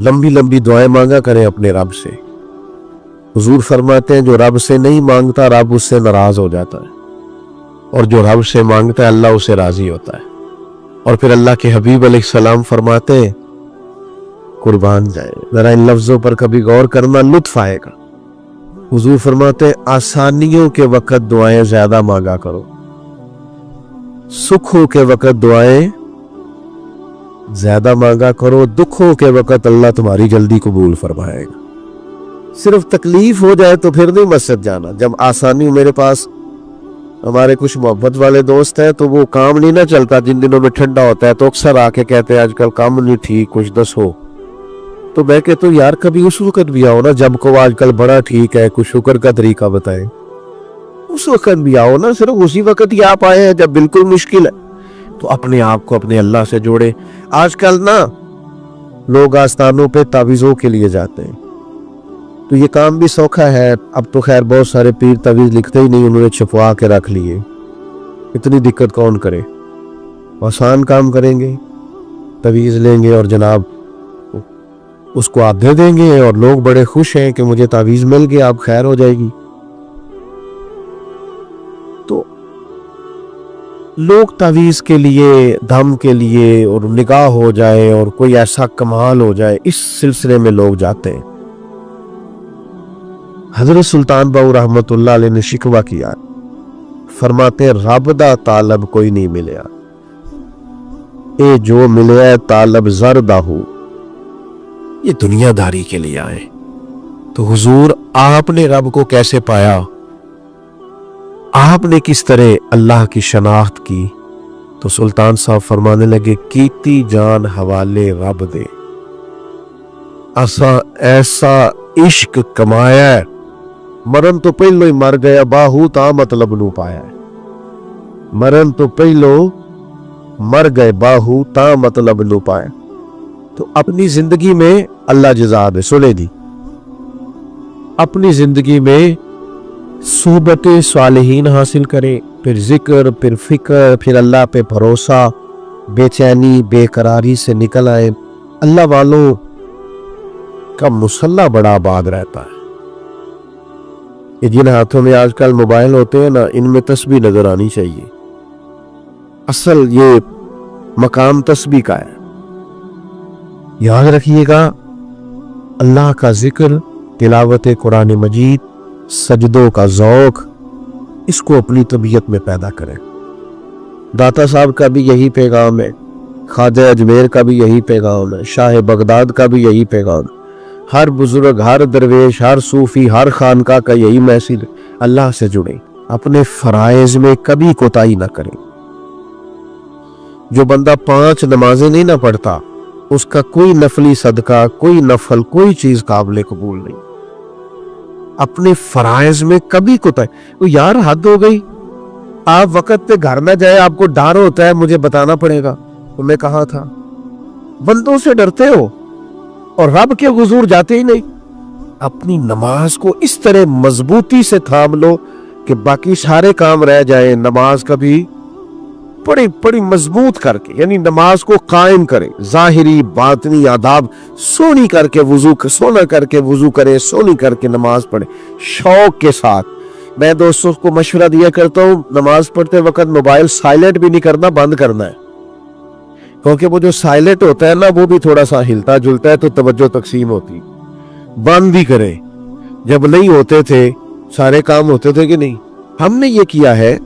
लंबी लंबी दुआएं मांगा करें अपने रब से। हुजूर फरमाते हैं जो रब से नहीं मांगता रब उससे नाराज हो जाता है, और जो रब से मांगता है अल्लाह उससे राजी होता है। और फिर अल्लाह के हबीब अलैहिस्सलाम फरमाते हैं, कुर्बान जाए, जरा इन लफ्जों पर कभी गौर करना, लुत्फ आएगा। हुजूर फरमाते हैं आसानियों के वक्त दुआएं ज्यादा मांगा करो, सुखों के वक्त दुआएं ज्यादा मांगा करो, दुखों के वक्त अल्लाह तुम्हारी जल्दी कबूल फरमाएगा। सिर्फ तकलीफ हो जाए तो फिर नहीं मस्जिद जाना। जब आसानी, मेरे पास हमारे कुछ मोहब्बत वाले दोस्त हैं तो वो काम नहीं ना चलता जिन दिनों में ठंडा होता है, तो अक्सर आके कहते हैं आजकल काम नहीं ठीक, कुछ दसो। तो मैं कहता हूँ यार कभी उस वक्त भी आओ ना जब को आजकल बड़ा ठीक है, कुछ शुक्र का तरीका बताए, उस वक्त भी आओ ना। सिर्फ उसी वक्त ही आप आए हैं जब बिल्कुल मुश्किल है। तो अपने आप को अपने अल्लाह से जोड़े। आजकल ना लोग आस्थानों पे तावीज़ों के लिए जाते हैं, तो ये काम भी सौखा है। अब तो खैर बहुत सारे पीर तावीज़ लिखते ही नहीं, उन्होंने छपवा के रख लिए। इतनी दिक्कत कौन करे, आसान काम करेंगे, तावीज़ लेंगे और जनाब उसको आप दे देंगे और लोग बड़े खुश हैं कि मुझे तावीज़ मिल गया, अब खैर हो जाएगी। तो लोग तावीज़ के लिए, धम के लिए और निगाह हो जाए और कोई ऐसा कमाल हो जाए, इस सिलसिले में लोग जाते हैं। हजरत सुल्तान बाहू रहमतुल्लाह अलैह ने शिकवा किया, फरमाते हैं रब दा तालब कोई नहीं मिलया, ए जो मिले तालब ज़रदाहू, ये दुनियादारी के लिए आए। तो हुजूर आपने रब को कैसे पाया, आपने किस तरह अल्लाह की शनाख्त की? तो सुल्तान साहब फरमाने लगे, कीती जान हवाले रब दे, असा ऐसा इश्क कमाया, मरण तो पहलो ही मर गया, बाहू ता मतलब नू पाया। मरण तो पहलो मर गए, बाहू ता मतलब नू पाया। तो अपनी जिंदगी में अल्लाह जज़ा दे, सुने दी, अपनी जिंदगी में सोहबत सालिहीन हासिल करें, फिर जिक्र, फिर फिक्र, फिर अल्लाह पे भरोसा, बेचैनी बेकरारी से निकल आए। अल्लाह वालों का मुसल्ला बड़ा आबाद रहता है। ये जिन हाथों में आजकल मोबाइल होते हैं ना, इनमें तस्बीह नजर आनी चाहिए। असल ये मकाम तस्बीह का है। याद रखिएगा, अल्लाह का जिक्र, तिलावत कुरान मजीद, सजदों का ज़ौक़, इसको अपनी तबीयत में पैदा करें। दाता साहब का भी यही पैगाम है, ख्वाजा अजमेर का भी यही पैगाम है, शाह बगदाद का भी यही पैगाम। हर बुजुर्ग, हर दरवेश, हर सूफी, हर खानका का यही मैसेज, अल्लाह से जुड़े, अपने फराइज में कभी कोताही ना करें। जो बंदा 5 नमाजें नहीं ना पढ़ता, उसका कोई नफली सदका, कोई नफल, कोई चीज काबिल कबूल नहीं। अपने फराइज में कभी कोताही। तो यार हद हो गई, आप वक्त पे घर में जाए, आपको डर होता है मुझे बताना पड़ेगा, तो मैं कहा था, बंदों से डरते हो और रब के हुजूर जाते ही नहीं। अपनी नमाज को इस तरह मजबूती से थाम लो कि बाकी सारे काम रह जाए, नमाज कभी बड़ी बड़ी मजबूत करके, यानी नमाज को कायम करें, जाहिरी बातनी आदाब सोनी करके वुजू, सोना करके वुजू करे, सोनी करके नमाज पढ़े शौक के साथ। मैं दोस्तों को मशवरा दिया करता हूँ, नमाज पढ़ते वक्त मोबाइल साइलेंट भी नहीं करना, बंद करना है, क्योंकि वो जो साइलेंट होता है ना, वो भी थोड़ा सा हिलता जुलता है तो तवज्जो तकसीम होती। बंद भी करें। जब नहीं होते थे, सारे काम होते थे कि नहीं, हमने ये किया है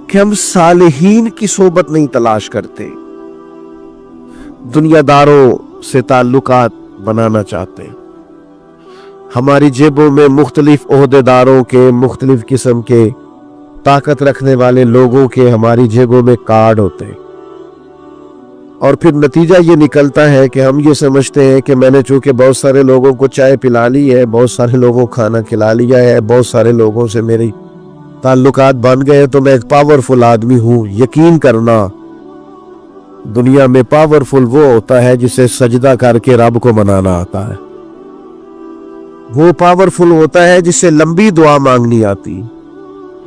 कि हम सालिहीन की सोबत नहीं तलाश करते, दुनियादारों से ताल्लुकात बनाना चाहते हैं। हमारी जेबों में मुख्तलिफ ओहदेदारों के, मुख्तलिफ किस्म के ताकत रखने वाले लोगों के हमारी जेबों में कार्ड होते हैं, और फिर नतीजा ये निकलता है कि हम ये समझते हैं कि मैंने चूंकि बहुत सारे लोगों को चाय पिला ली है, बहुत सारे लोगों को खाना खिला लिया है, बहुत सारे लोगों से मेरी ताल्लुकात बन गए, तो मैं एक पावरफुल आदमी हूं। यकीन करना, दुनिया में पावरफुल वो होता है जिसे सजदा करके रब को मनाना आता है। वो पावरफुल होता है जिससे लंबी दुआ मांगनी आती,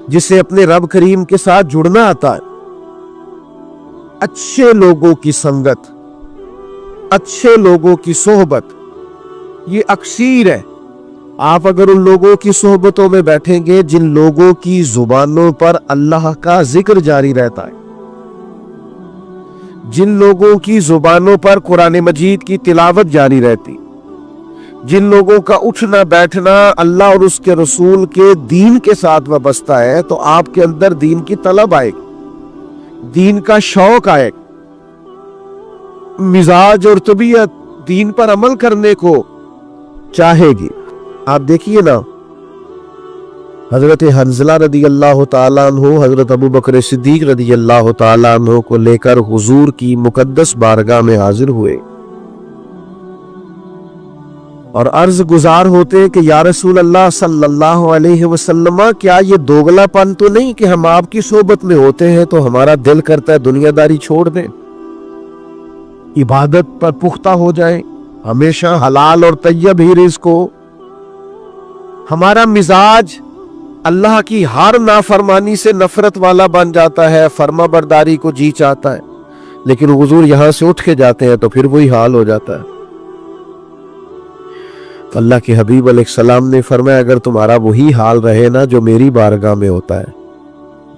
जिससे अपने रब करीम के साथ जुड़ना आता है। अच्छे लोगों की संगत, अच्छे लोगों की सोहबत ये अक्सीर है। आप अगर उन लोगों की सोहबतों में बैठेंगे जिन लोगों की जुबानों पर अल्लाह का जिक्र जारी रहता है, जिन लोगों की जुबानों पर कुरान मजीद की तिलावत जारी रहती, जिन लोगों का उठना बैठना अल्लाह और उसके रसूल के दीन के साथ वाबस्ता है, तो आपके अंदर दीन की तलब आएगी, दीन का शौक आएगा, मिजाज और तबीयत दीन पर अमल करने को चाहेगी। आप देखिए ना, हजरत हंजला रदी अल्लाह ताला अन्हु हजरत अबू बकर सिद्दीक रदी अल्लाह ताला अन्हु को लेकर हुजूर की मुकद्दस बारगाह में हाजिर हुए और अर्ज गुजार होते कि या रसूल अल्लाह सल्लल्लाहु अलैहि वसल्लम, क्या ये दोगलापन तो नहीं कि हम आपकी सोबत में होते हैं तो हमारा दिल करता है दुनियादारी छोड़ दें, इबादत पर पुख्ता हो जाए, हमेशा हलाल और तैयब ही रिज़्क हो, हमारा मिजाज अल्लाह की हर नाफरमानी से नफरत वाला बन जाता है, फर्मा बरदारी को जी चाहता है, लेकिन हुजूर यहां से उठ के जाते हैं तो फिर वही हाल हो जाता है। तो अल्लाह के हबीब अलैहिस्सलाम ने फरमाया, अगर तुम्हारा वही हाल रहे ना जो मेरी बारगाह में होता है,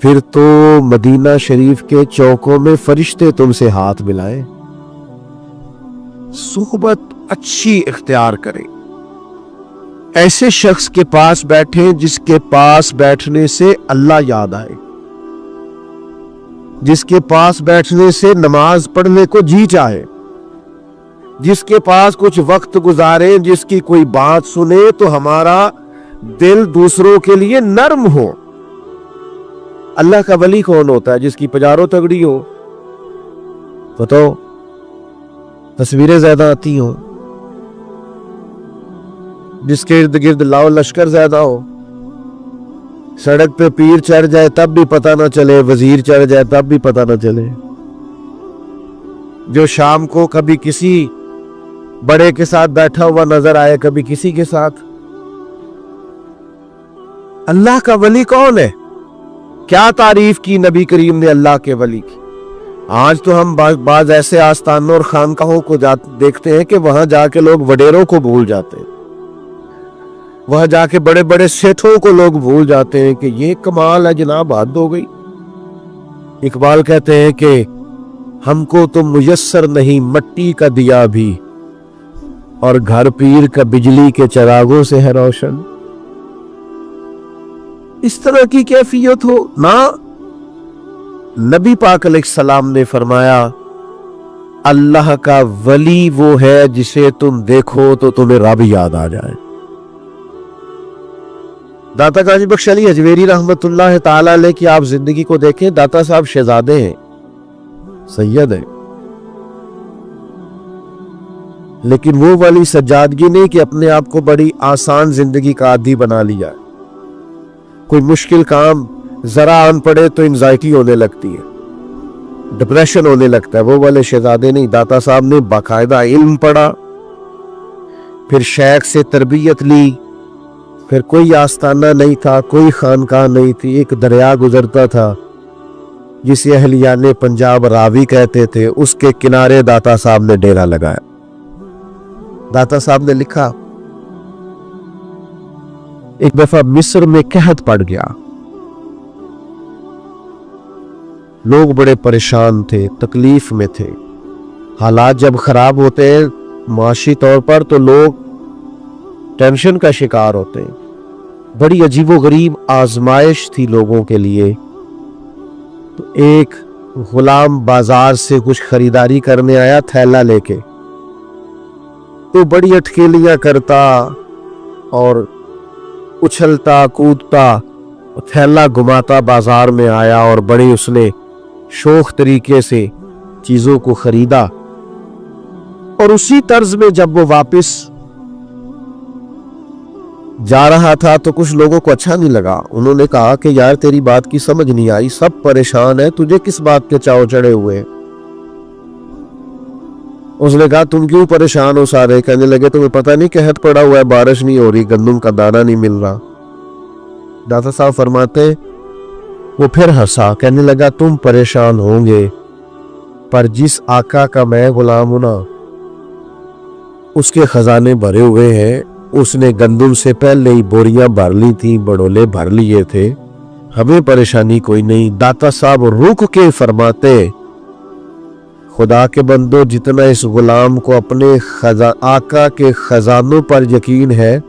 फिर तो मदीना शरीफ के चौकों में फरिश्ते तुमसे हाथ मिलाएं। सोहबत अच्छी इख्तियार करें, ऐसे शख्स के पास बैठे जिसके पास बैठने से अल्लाह याद आए, जिसके पास बैठने से नमाज पढ़ने को जी चाहे, जिसके पास कुछ वक्त गुजारे, जिसकी कोई बात सुने तो हमारा दिल दूसरों के लिए नर्म हो। अल्लाह का वली कौन होता है? जिसकी पजारो तगड़ी हो, बताओ, तस्वीरें ज्यादा आती हो, जिसके इर्द गिर्द लाओ लश्कर ज्यादा हो, सड़क पे पीर चढ़ जाए तब भी पता ना चले, वजीर चढ़ जाए तब भी पता ना चले, जो शाम को कभी किसी बड़े के साथ बैठा हुआ नजर आए, कभी किसी के साथ। अल्लाह का वली कौन है? क्या तारीफ की नबी करीम ने अल्लाह के वली की। आज तो हम बाज ऐसे आस्थानों और खानकाहों को देखते हैं कि वहां जाके लोग वडेरों को भूल जाते हैं, वहां जाके बड़े बड़े सेठों को लोग भूल जाते हैं कि ये कमाल है जनाब, हद हो गई। इकबाल कहते हैं कि हमको तो मुयस्सर नहीं मट्टी का दिया भी, और घर पीर का बिजली के चिरागों से है रोशन। इस तरह की कैफियत हो ना। नबी पाक अलैहिस्सलाम ने फरमाया, अल्लाह का वली वो है जिसे तुम देखो तो तुम्हें रब याद आ जाए। दाता काजी बख्श अली अजमेरी रहमतुल्लाह ताला अलैह की आप जिंदगी को देखें, दाता साहब शहजादे हैं, सैयद हैं, लेकिन वो वाली सज्जादगी नहीं कि अपने आप को बड़ी आसान जिंदगी का आदी बना लिया। कोई मुश्किल काम जरा आन पड़े तो एंजाइटी होने लगती है, डिप्रेशन होने लगता है, वो वाले शहजादे नहीं। दाता साहब ने बाकायदा इल्म पढ़ा, फिर शेख से तरबियत ली, फिर कोई आस्ताना नहीं था, कोई खानकाह नहीं थी, एक दरिया गुजरता था जिसे अहलियाने पंजाब रावी कहते थे, उसके किनारे दाता साहब ने डेरा लगाया। दाता साहब ने लिखा, एक दफा मिस्र में कहत पड़ गया, लोग बड़े परेशान थे, तकलीफ में थे। हालात जब खराब होते हैं माशी तौर पर तो लोग टेंशन का शिकार होते हैं। बड़ी अजीबोगरीब आजमाइश थी लोगों के लिए। तो एक गुलाम बाजार से कुछ खरीदारी करने आया थैला लेके, तो बड़ी अटकेलियां करता और उछलता कूदता थैला घुमाता बाजार में आया और बड़े उसने शौक तरीके से चीजों को खरीदा। और उसी तर्ज में जब वो वापस जा रहा था तो कुछ लोगों को अच्छा नहीं लगा। उन्होंने कहा कि यार तेरी बात की समझ नहीं आई, सब परेशान है, तुझे किस बात के चाव चढ़े हुए हैं? उसने कहा तुम क्यों परेशान हो सारे? कहने लगे तुम्हें पता नहीं कहत पड़ा हुआ है, बारिश नहीं हो रही, गंदम का दाना नहीं मिल रहा। दाता साहब फरमाते वो फिर हंसा, कहने लगा तुम परेशान होंगे, पर जिस आका का मैं गुलाम हूं ना, उसके खजाने भरे हुए हैं, उसने गंदुम से पहले ही बोरियां भर ली थी, बड़ोले भर लिए थे, हमें परेशानी कोई नहीं। दाता साहब रुक के फरमाते, खुदा के बंदो, जितना इस गुलाम को अपने आका के खजानों पर यकीन है,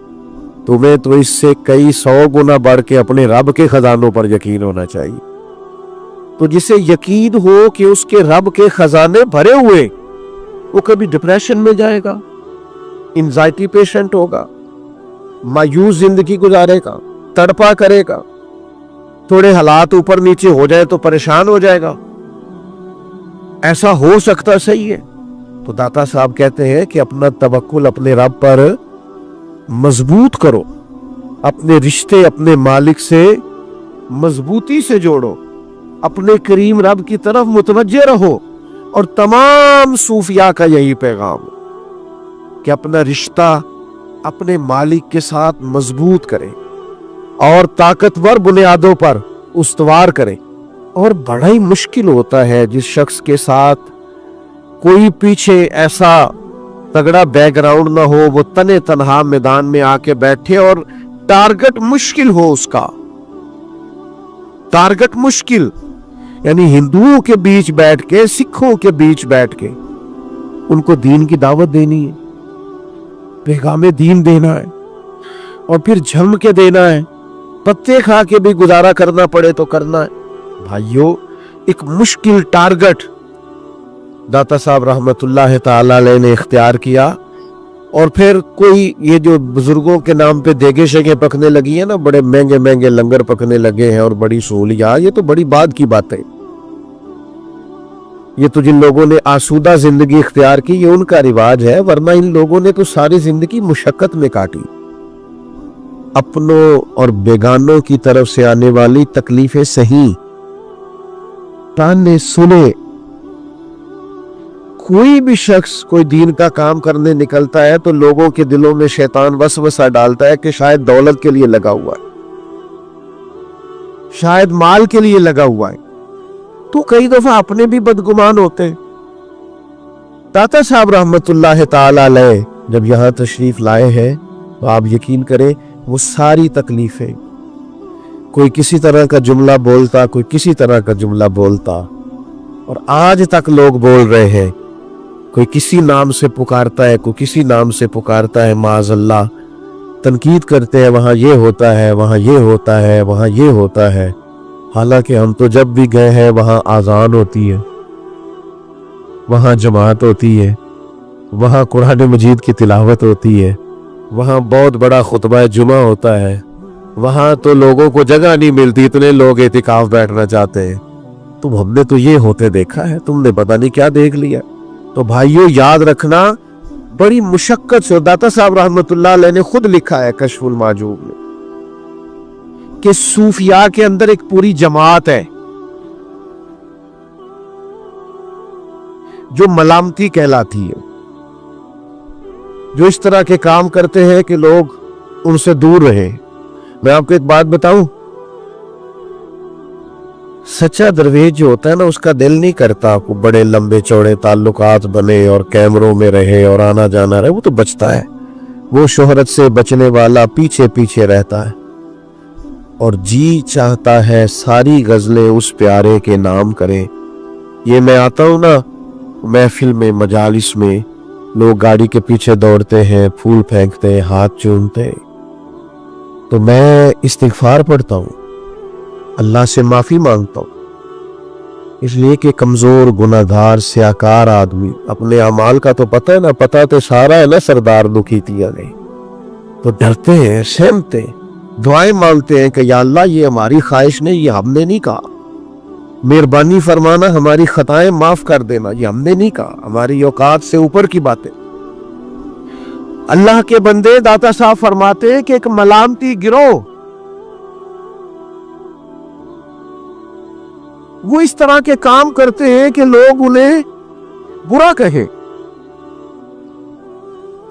तुम्हें तो इससे कई 100 गुना बढ़ के अपने रब के खजानों पर यकीन होना चाहिए। तो जिसे यकीन हो कि उसके रब के खजाने भरे हुए, वो कभी डिप्रेशन में जाएगा, एंजाइटी पेशेंट होगा, मायूस जिंदगी गुजारेगा, तड़पा करेगा, थोड़े हालात ऊपर नीचे हो जाए तो परेशान हो जाएगा। ऐसा हो सकता सही है। तो दाता साहब कहते हैं कि अपना तवक्कुल अपने रब पर मजबूत करो, अपने रिश्ते अपने मालिक से मजबूती से जोड़ो, अपने करीम रब की तरफ मुतवज्जे रहो। और तमाम सूफिया का यही पैगाम कि अपना रिश्ता अपने मालिक के साथ मजबूत करें और ताकतवर बुनियादों पर उस्तवार करें। और बड़ा ही मुश्किल होता है जिस शख्स के साथ कोई पीछे ऐसा तगड़ा बैकग्राउंड ना हो, वो तने तनहा मैदान में आके बैठे और टारगेट मुश्किल हो उसका, टारगेट मुश्किल, यानी हिंदुओं के बीच बैठ के, सिखों के बीच बैठ के उनको दीन की दावत देनी है, पैगामे दीन देना है और फिर झम के देना है, पत्ते खा के भी गुजारा करना पड़े तो करना है। भाइयों, एक मुश्किल टारगेट दाता साहब रहमतुल्लाह ताला अलैह ने इख्तियार किया। और फिर कोई ये जो बुजुर्गों के नाम पे देगे शेगे पकने लगी है ना, बड़े महंगे महंगे लंगर पकने लगे हैं और बड़ी सहूलियात, ये तो बड़ी बात की बात है। ये तो जिन लोगों ने आसूदा जिंदगी इख्तियार की, ये उनका रिवाज है, वरना इन लोगों ने तो सारी जिंदगी मुशक्कत में काटी। अपनों और बेगानों की तरफ से आने वाली तकलीफें सही, ताने सुने। कोई भी शख्स कोई दीन का काम करने निकलता है तो लोगों के दिलों में शैतान वसवसा डालता है कि शायद दौलत के लिए लगा हुआ है, शायद माल के लिए लगा हुआ है। तो कई दफा अपने भी बदगुमान होते हैं। दाता साहब रहमतुल्लाह ताला अलैह जब यहां तशरीफ लाए हैं तो आप यकीन करें वो सारी तकलीफें, कोई किसी तरह का जुमला बोलता, कोई किसी तरह का जुमला बोलता, और आज तक लोग बोल रहे हैं, कोई किसी नाम से पुकारता है, कोई किसी नाम से पुकारता है, माज़अल्लाह तनकीद करते हैं, वहां ये होता है, वहां ये होता है, वहां ये होता है। हालांकि हम तो जब भी गए हैं वहां आज़ान होती है, वहां जमात होती है, वहां कुरान मजीद की तिलावत होती है, वहां बहुत बड़ा खुतबा जुमा होता है, वहां तो लोगों को जगह नहीं मिलती, इतने लोग एतिकाफ बैठना चाहते हैं। तो हमने तो ये होते देखा है, तुमने पता नहीं क्या देख लिया। तो भाइयों याद रखना, बड़ी मुशक्कत से, दाता साहब रहमतुल्लाह अलैह ने खुद लिखा है कश्फुल माजूब में कि सूफिया के अंदर एक पूरी जमात है जो मलामती कहलाती है, जो इस तरह के काम करते हैं कि लोग उनसे दूर रहे। मैं आपको एक बात बताऊं, सच्चा दरवेश जो होता है ना, उसका दिल नहीं करता को बड़े लंबे चौड़े ताल्लुकात बने और कैमरों में रहे और आना जाना रहे, वो तो बचता है। वो शोहरत से बचने वाला पीछे पीछे रहता है और जी चाहता है सारी गजलें उस प्यारे के नाम करें। ये मैं आता हूं ना महफिल में, मजालिस में, लोग गाड़ी के पीछे दौड़ते हैं, फूल फेंकते हैं, हाथ चूमते हैं, तो मैं इस्तिगफार पढ़ता हूं, अल्लाह से माफी मांगता हूं, इसलिए कि कमजोर गुनाहगार स्याकार आदमी, अपने अमाल का तो पता है ना, पता तो सारा है ना, सरदार दुखी तिया गई, तो डरते हैं, सहमते, दुआएं मांगते हैं कि या अल्लाह ये हमारी ख्वाहिश नहीं, ये हमने नहीं कहा, मेहरबानी फरमाना, हमारी खताएं माफ कर देना, ये हमने नहीं कहा, हमारी औकात से ऊपर की बातें। अल्लाह के बंदे, दाता साहब फरमाते हैं कि एक मलामती गिरोह वो इस तरह के काम करते हैं कि लोग उन्हें बुरा कहें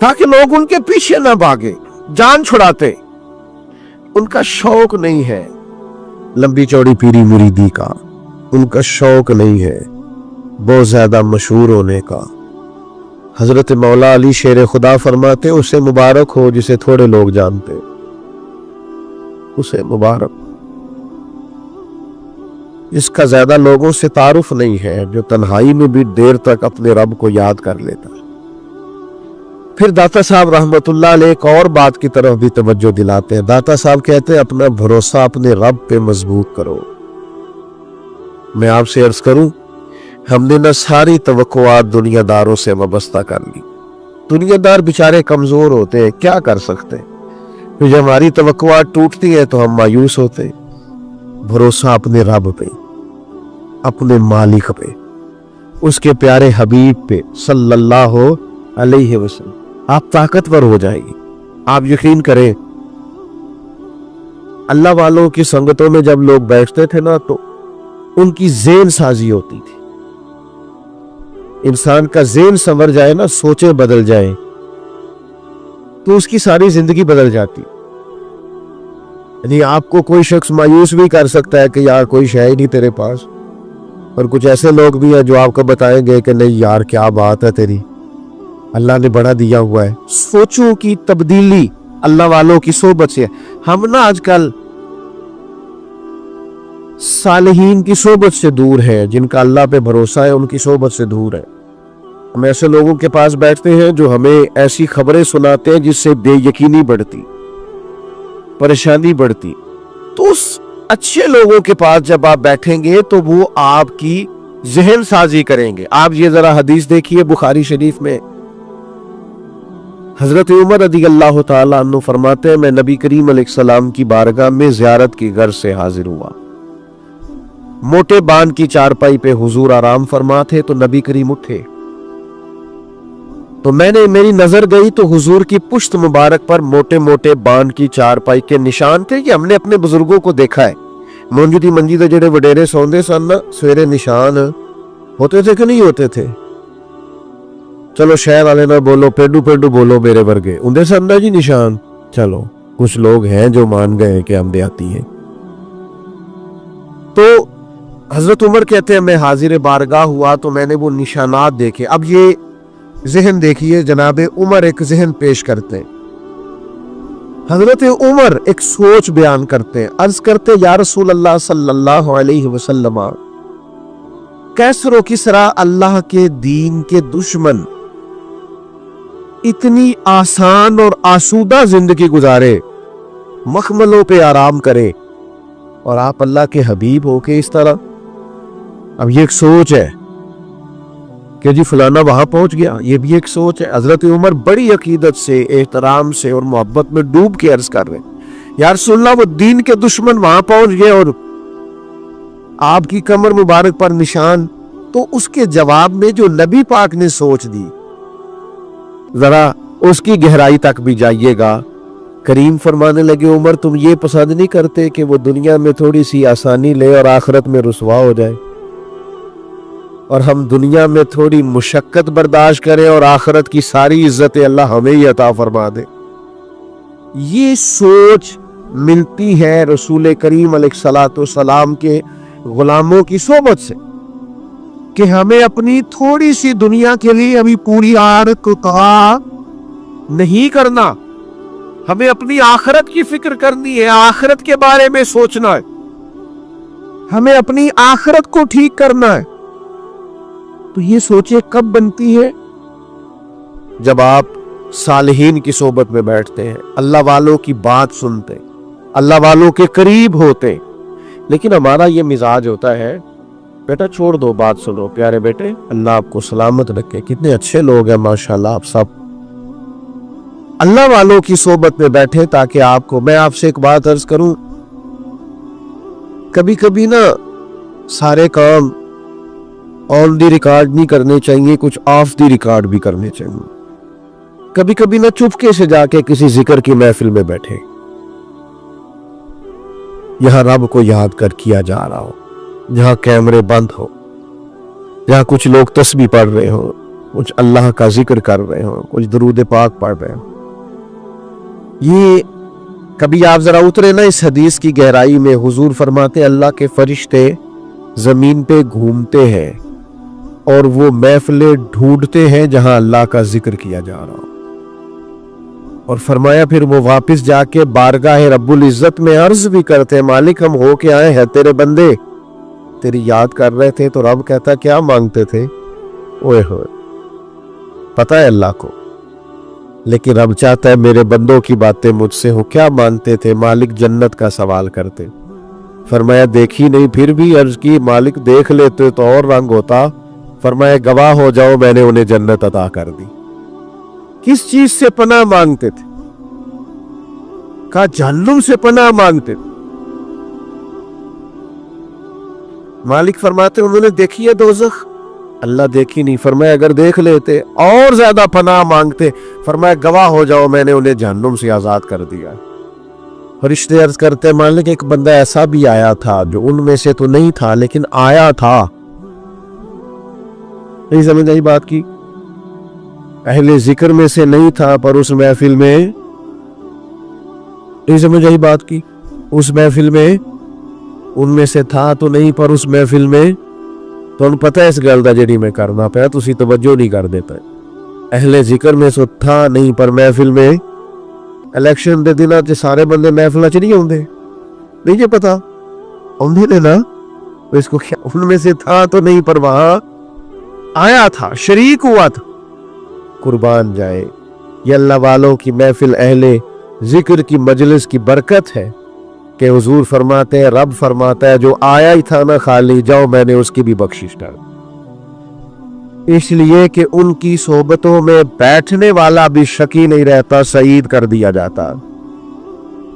ताकि लोग उनके पीछे ना भागे, जान छुड़ाते। उनका शौक नहीं है लंबी चौड़ी पीरी मुरीदी का, उनका शौक नहीं है बहुत ज्यादा मशहूर होने का। حضرت مولا علی شیر خدا فرماتے اسے مبارک ہو جسے تھوڑے لوگ جانتے، اسے مبارک جس کا زیادہ لوگوں سے تعارف نہیں ہے، جو تنہائی میں بھی دیر تک اپنے رب کو یاد کر لیتا ہے۔ پھر داتا صاحب رحمت اللہ علیہ ایک اور بات کی طرف بھی توجہ دلاتے ہیں۔ داتا صاحب کہتے ہیں اپنا بھروسہ اپنے رب پہ مضبوط کرو۔ میں آپ سے عرض کروں، ہم نے نہ ساری توقعات دنیا داروں سے وابستہ کر لی۔ دنیا دار بیچارے کمزور ہوتے ہیں، کیا کر سکتے ہیں؟ پھر جب ہماری توقعات ٹوٹتی ہیں تو ہم مایوس ہوتے ہیں۔ بھروسہ اپنے رب پہ، اپنے مالک پہ، اس کے پیارے حبیب پہ صلی اللہ علیہ وسلم، آپ طاقتور ہو جائیں گی۔ آپ یقین کریں، اللہ والوں کی سنگتوں میں جب لوگ بیٹھتے تھے نا تو ان کی ذہن سازی ہوتی تھی۔ انسان کا ذہن سنور جائے نا، سوچیں بدل جائیں تو اس کی ساری زندگی بدل جاتی۔ یعنی آپ کو کوئی شخص مایوس بھی کر سکتا ہے کہ یار کوئی شے ہی نہیں تیرے پاس، اور کچھ ایسے لوگ بھی ہیں جو آپ کو بتائیں گے کہ نہیں یار کیا بات ہے تیری، اللہ نے بڑا دیا ہوا ہے۔ سوچوں کی تبدیلی اللہ والوں کی صحبت سے۔ ہم نا آج کل صالحین کی صحبت سے دور ہیں، جن کا اللہ پہ بھروسہ ہے ان کی صحبت سے دور ہے۔ ہم ایسے لوگوں کے پاس بیٹھتے ہیں جو ہمیں ایسی خبریں سناتے ہیں جس سے بے یقینی بڑھتی، پریشانی بڑھتی۔ تو اس اچھے لوگوں کے پاس جب آپ بیٹھیں گے تو وہ آپ کی ذہن سازی کریں گے۔ آپ یہ ذرا حدیث دیکھیے بخاری شریف میں، حضرت عمر رضی اللہ تعالیٰ عنہ فرماتے ہیں میں نبی کریم علیہ السلام کی بارگاہ میں زیارت کی غرض سے حاضر ہوا۔ موٹے بان کی چارپائی پہ حضور آرام فرما تھے تو نبی کریم اٹھے، تو میری نظر گئی تو حضور کی پشت مبارک پر موٹے موٹے بان کی چارپائی کے نشان تھے کہ ہم نے اپنے بزرگوں کو دیکھا ہے۔ منجی منجی دے جڑے وڈیرے سوندے سن نا سویرے نشان ہوتے تھے کہ نہیں ہوتے تھے؟ چلو شہر والے نہ بولو، پیڈو پیڈو بولو میرے ورگے، اندے سن نا جی نشان۔ چلو کچھ لوگ ہیں جو مان گئے کہ ہم دیہاتی ہیں۔ تو حضرت عمر کہتے ہیں میں حاضر بارگاہ ہوا تو میں نے وہ نشانات دیکھے۔ اب یہ ذہن دیکھیے، جناب عمر ایک ذہن پیش کرتے ہیں، حضرت عمر ایک سوچ بیان کرتے ہیں، عرض کرتے یا رسول اللہ صلی اللہ علیہ وسلم، کیسر و کسرا اللہ کے دین کے دشمن اتنی آسان اور آسودہ زندگی گزارے، مخملوں پہ آرام کرے، اور آپ اللہ کے حبیب ہو کے اس طرح۔ اب یہ ایک سوچ ہے کہ جی فلانا وہاں پہنچ گیا، یہ بھی ایک سوچ ہے۔ حضرت عمر بڑی عقیدت سے، احترام سے اور محبت میں ڈوب کے عرض کر رہے ہیں یا رسول اللہ وہ دین کے دشمن وہاں پہنچ گئے اور آپ کی کمر مبارک پر نشان۔ تو اس کے جواب میں جو نبی پاک نے سوچ دی، ذرا اس کی گہرائی تک بھی جائیے گا۔ کریم فرمانے لگے عمر تم یہ پسند نہیں کرتے کہ وہ دنیا میں تھوڑی سی آسانی لے اور آخرت میں رسوا ہو جائے، اور ہم دنیا میں تھوڑی مشقت برداشت کریں اور آخرت کی ساری عزت اللہ ہمیں ہی عطا فرما دے۔ یہ سوچ ملتی ہے رسول کریم علیہ السلام کے غلاموں کی صحبت سے کہ ہمیں اپنی تھوڑی سی دنیا کے لیے ابھی پوری کا نہیں کرنا، ہمیں اپنی آخرت کی فکر کرنی ہے، آخرت کے بارے میں سوچنا ہے، ہمیں اپنی آخرت کو ٹھیک کرنا ہے۔ تو یہ سوچیں کب بنتی ہے؟ جب آپ صالحین کی صحبت میں بیٹھتے ہیں، اللہ والوں کی بات سنتے ہیں، اللہ والوں کے قریب ہوتے ہیں۔ لیکن ہمارا یہ مزاج ہوتا ہے بیٹا چھوڑ دو بات سنو، پیارے بیٹے اللہ آپ کو سلامت رکھے، کتنے اچھے لوگ ہیں ماشاءاللہ آپ سب۔ اللہ والوں کی صحبت میں بیٹھے تاکہ آپ کو، میں آپ سے ایک بات عرض کروں، کبھی کبھی نا سارے کام آن دی ریکارڈ نہیں کرنے چاہیے، کچھ آف دی ریکارڈ بھی کرنے چاہیے۔ کبھی کبھی نہ چپکے سے جا کے کسی ذکر کی محفل میں بیٹھے، یہاں رب کو یاد کر کیا جا رہا ہو، جہاں کیمرے بند ہو، جہاں کچھ لوگ تسبیح پڑھ رہے ہوں، کچھ اللہ کا ذکر کر رہے ہوں، کچھ درود پاک پڑھ رہے ہوں۔ یہ کبھی آپ ذرا اترے نا اس حدیث کی گہرائی میں، حضور فرماتے اللہ کے فرشتے زمین پہ گھومتے ہیں اور وہ محفلیں ڈھونڈتے ہیں جہاں اللہ کا ذکر کیا جا رہا ہو. اور فرمایا پھر وہ واپس جا کے بارگاہ رب العزت میں عرض بھی کرتے ہیں مالک ہم ہو کے آئے ہیں تیرے بندے تیری یاد کر رہے تھے. تو رب کہتا کیا مانگتے تھے؟ اوئے ہوئے پتہ ہے اللہ کو, لیکن رب چاہتا ہے میرے بندوں کی باتیں مجھ سے ہو. کیا مانتے تھے؟ مالک جنت کا سوال کرتے. فرمایا دیکھی نہیں پھر بھی عرض کی مالک دیکھ لیتے تو اور رنگ ہوتا. فرمایا گواہ ہو جاؤ میں نے انہیں جنت عطا کر دی. کس چیز سے پناہ مانگتے تھے؟ کہا جہنم سے پناہ مانگتے تھے. مالک فرماتے انہوں نے دیکھی ہے دوزخ؟ اللہ دیکھی نہیں. فرمایا اگر دیکھ لیتے اور زیادہ پناہ مانگتے. فرمایا گواہ ہو جاؤ میں نے انہیں جہنم سے آزاد کر دیا. فرشتے عرض کرتے مالک ایک بندہ ایسا بھی آیا تھا جو ان میں سے تو نہیں تھا لیکن آیا تھا. نہیں سمجھ آئی بات کی؟ اہل ذکر میں سے نہیں تھا پر اس محفل میں نہیں سمجھ آئی بات کی. اس محفل میں ان میں سے تھا تو نہیں پر اس محفل میں تو ان پتہ ہے اس گل دا جڑی میں کرنا پیا تسی توجہ نہیں کر دیتا. اہل ذکر میں سو تھا نہیں پر محفل میں الیکشن دے دنوں چ سارے بندے محفل چ نہیں آندے. نہیں جی پتا آندے نے نا. اس کو ان میں سے تھا تو نہیں پر وہاں آیا تھا شریک ہوا تھا. قربان جائے یہ اللہ والوں کی محفل اہل ذکر کی مجلس کی برکت ہے کہ حضور فرماتے ہیں رب فرماتا ہے جو آیا ہی تھا نا خالی جاؤ میں نے اس کی بھی بخشش کر. اس لیے کہ ان کی صحبتوں میں بیٹھنے والا بھی شکی نہیں رہتا سعید کر دیا جاتا.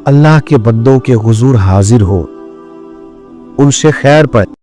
اللہ کے بندوں کے حضور حاضر ہو ان سے خیر پائے.